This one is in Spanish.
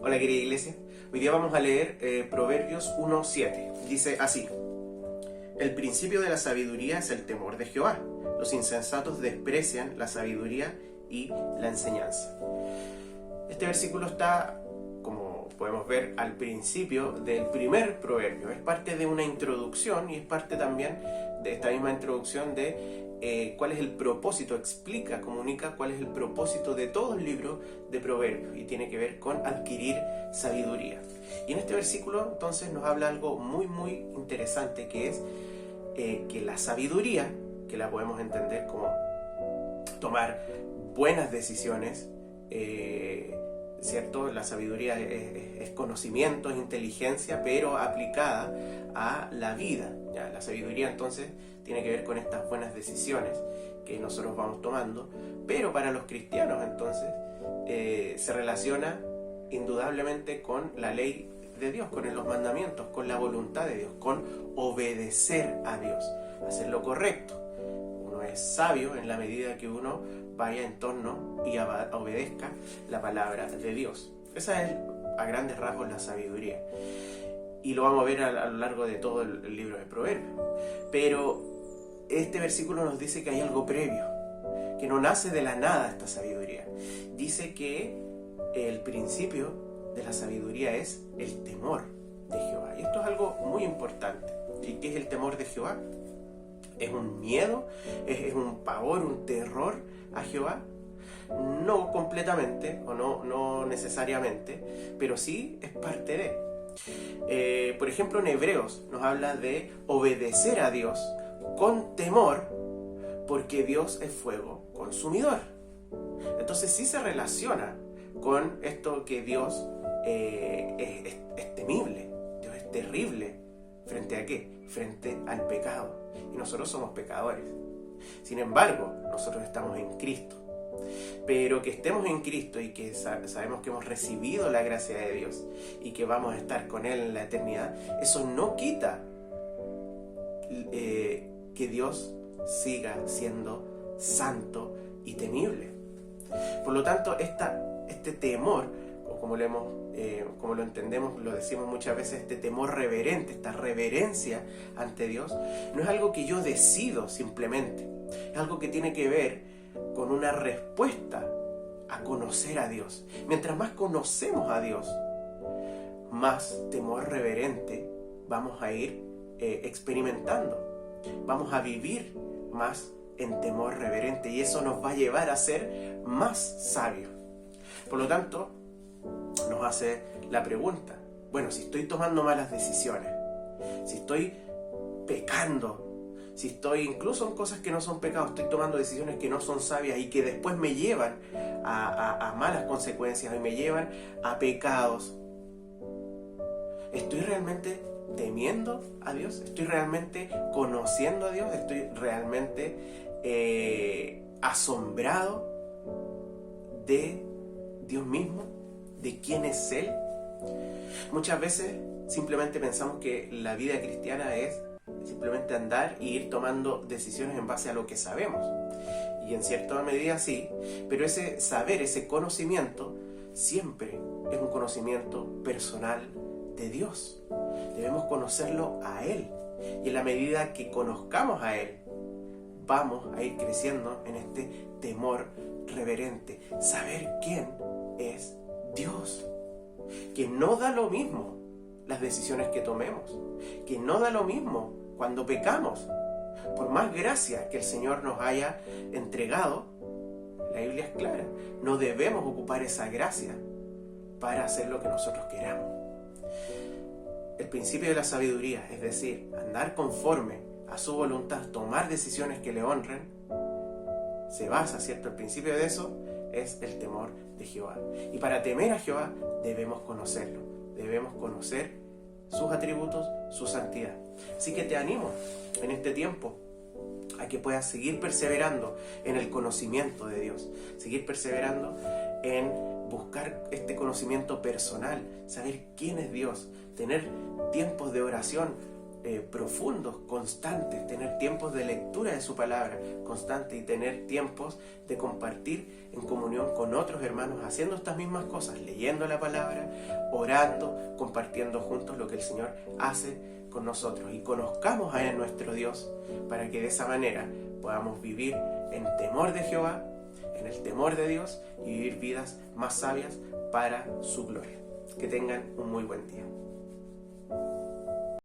Hola querida iglesia, hoy día vamos a leer Proverbios 1:7. Dice así: el principio de la sabiduría es el temor de Jehová. Los insensatos desprecian la sabiduría y la enseñanza. Este versículo está, como podemos ver, al principio del primer proverbio. Es parte de una introducción y es parte también de esta misma introducción de cuál es el propósito, explica, comunica cuál es el propósito de todo el libro de Proverbios y tiene que ver con adquirir sabiduría. Y en este versículo entonces nos habla algo muy interesante, que es que la sabiduría, que la podemos entender como tomar buenas decisiones, ¿cierto? La sabiduría es conocimiento, es inteligencia, pero aplicada a la vida. ¿Ya? La sabiduría entonces tiene que ver con estas buenas decisiones que nosotros vamos tomando, pero para los cristianos entonces se relaciona indudablemente con la ley de Dios, con los mandamientos, con la voluntad de Dios, con obedecer a Dios, hacer lo correcto. Uno es sabio en la medida que uno vaya en torno y obedezca la palabra de Dios. Esa es a grandes rasgos la sabiduría. Y lo vamos a ver a lo largo de todo el libro de Proverbios. Pero este versículo nos dice que hay algo previo, que no nace de la nada esta sabiduría. Dice que el principio de la sabiduría es el temor de Jehová. Y esto es algo muy importante. ¿Y qué es el temor de Jehová? ¿Es un miedo? ¿Es un pavor, un terror a Jehová? No completamente, o no necesariamente, pero sí es parte de. Por ejemplo, en Hebreos nos habla de obedecer a Dios con temor, porque Dios es fuego consumidor. Entonces sí se relaciona con esto que Dios es temible, Dios es terrible. ¿Frente a qué? Frente al pecado. Y nosotros somos pecadores. Sin embargo, nosotros estamos en Cristo. Pero que estemos en Cristo y que sabemos que hemos recibido la gracia de Dios y que vamos a estar con Él en la eternidad, eso no quita que Dios siga siendo santo y temible. Por lo tanto, este temor, o como lo entendemos, lo decimos muchas veces, este temor reverente, esta reverencia ante Dios, no es algo que yo decido simplemente, es algo que tiene que ver con una respuesta a conocer a Dios. Mientras más conocemos a Dios, más temor reverente vamos a ir experimentando. Vamos a vivir más en temor reverente y eso nos va a llevar a ser más sabios. Por lo tanto, nos hace la pregunta: bueno, si estoy tomando malas decisiones, si estoy pecando, si estoy incluso en cosas que no son pecados, estoy tomando decisiones que no son sabias y que después me llevan a malas consecuencias y me llevan a pecados, ¿estoy realmente temiendo a Dios? ¿Estoy realmente conociendo a Dios? ¿Estoy realmente asombrado de Dios mismo? ¿De quién es Él? Muchas veces simplemente pensamos que la vida cristiana es simplemente andar y ir tomando decisiones en base a lo que sabemos. Y en cierta medida sí, pero ese saber, ese conocimiento, siempre es un conocimiento personal de Dios. Debemos conocerlo a Él. Y en la medida que conozcamos a Él, vamos a ir creciendo en este temor reverente. Saber quién es Dios. Que no da lo mismo las decisiones que tomemos. Que no da lo mismo cuando pecamos. Por más gracia que el Señor nos haya entregado, la Biblia es clara. No debemos ocupar esa gracia para hacer lo que nosotros queramos. El principio de la sabiduría, es decir, andar conforme a su voluntad, tomar decisiones que le honren, se basa, ¿cierto? El principio de eso es el temor de Jehová. Y para temer a Jehová debemos conocerlo, debemos conocer sus atributos, su santidad. Así que te animo en este tiempo a que puedas seguir perseverando en el conocimiento de Dios, seguir perseverando en buscar este conocimiento personal, saber quién es Dios, tener tiempos de oración profundos, constantes, tener tiempos de lectura de su palabra constante y tener tiempos de compartir en comunión con otros hermanos haciendo estas mismas cosas, leyendo la palabra, orando, compartiendo juntos lo que el Señor hace con nosotros, y conozcamos a nuestro Dios para que de esa manera podamos vivir en temor de Jehová, en el temor de Dios, y vivir vidas más sabias para su gloria. Que tengan un muy buen día.